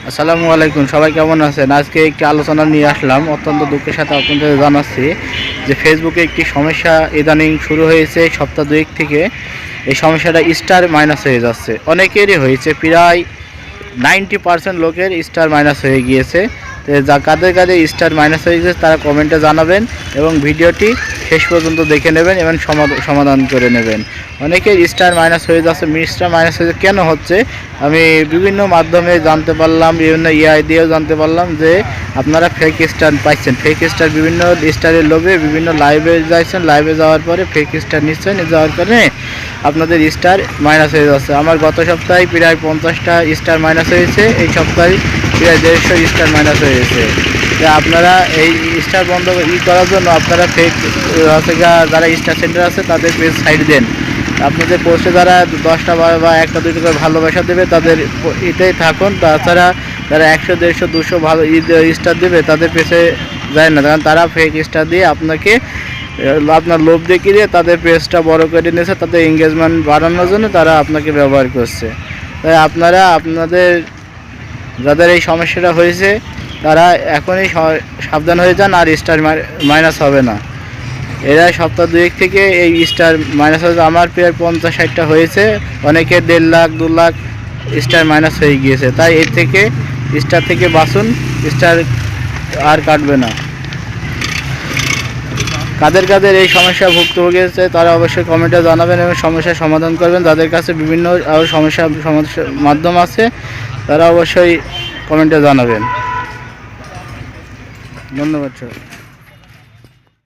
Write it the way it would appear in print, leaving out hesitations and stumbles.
আসসালামু আলাইকুম, সবাই কেমন আছেন? আজকে একটি আলোচনা নিয়ে আসলাম। অত্যন্ত দুঃখের সাথে আপনাদের জানাচ্ছি যে ফেসবুকে একটি সমস্যা ইদানিং শুরু হয়েছে সপ্তাহ দুয়েক থেকে। এই সমস্যাটা স্টার মাইনাস হয়ে যাচ্ছে, অনেকেরই হয়েছে, প্রায় 90% লোকের স্টার মাইনাস হয়ে গিয়েছে। তো কাদের কাদের স্টার মাইনাস হয়ে গেছে তারা কমেন্টে জানাবেন এবং ভিডিওটি শেষ পর্যন্ত দেখে নেবেন এবং সমাধান করে নেবেন। অনেকের স্টার মাইনাস হয়ে যাচ্ছে। স্টার মাইনাস হয়ে কেন হচ্ছে আমি বিভিন্ন মাধ্যমে জানতে পারলাম, বিভিন্ন ইআই দিয়েও জানতে পারলাম যে আপনারা ফেক স্টার পাচ্ছেন। ফেক স্টার বিভিন্ন স্টারের লোভে বিভিন্ন লাইভে যাচ্ছেন, লাইভে যাওয়ার পরে ফেক স্টার নিচ্ছেন, যাওয়ার কারণে আপনাদের স্টার মাইনাস হয়ে যাচ্ছে। আমার গত সপ্তাহে প্রায় 50টা স্টার মাইনাস হয়েছে, এই সপ্তাহে প্রায় 150 স্টার মাইনাস হয়েছে। আপনারা এই স্টার বন্ধ করার জন্য আপনারা ফেক আছে যারা স্টার সেন্টার আছে তাদের পেজ সাইড দেন। আপনাদের পোস্টে যারা 10টা বা 1টা 2টা করে ভালোবাসা দেবে তাদের এতেই থাকুন। তাছাড়া যারা 100 150 200 ভালো স্টার দেবে তাদের পেজে যায় না, কারণ তারা ফেক স্টার দিয়ে আপনাকে আপনার লোভ দেখিয়ে তাদের পেজটা বড় করে নিয়েছে, তাদের এঙ্গেজমেন্ট বাড়ানোর জন্য তারা আপনাকে ব্যবহার করছে। তাই আপনারা আপনাদের যাদের এই সমস্যাটা হয়েছে তারা এখনই সাবধান হয়ে যান, আর স্টার মাইনাস হবে না। এরা সপ্তাহ দুয়েক থেকে এই স্টার মাইনাস হয়েছে। আমার প্রায় 50-60টা হয়েছে, অনেকে 1.5 লাখ 2 লাখ স্টার মাইনাস হয়ে গিয়েছে। তাই এর থেকে স্টার থেকে বাঁচুন, স্টার আর কাটবে না। কাদের কাদের এই সমস্যা ভুক্তভোগী হয়েছে তারা অবশ্যই কমেন্টে জানাবেন এবং সমস্যার সমাধান করবেন। যাদের কাছে বিভিন্ন সমস্যার মাধ্যম আছে তারা অবশ্যই কমেন্টে জানাবেন। ধন্যবাদ স্যার।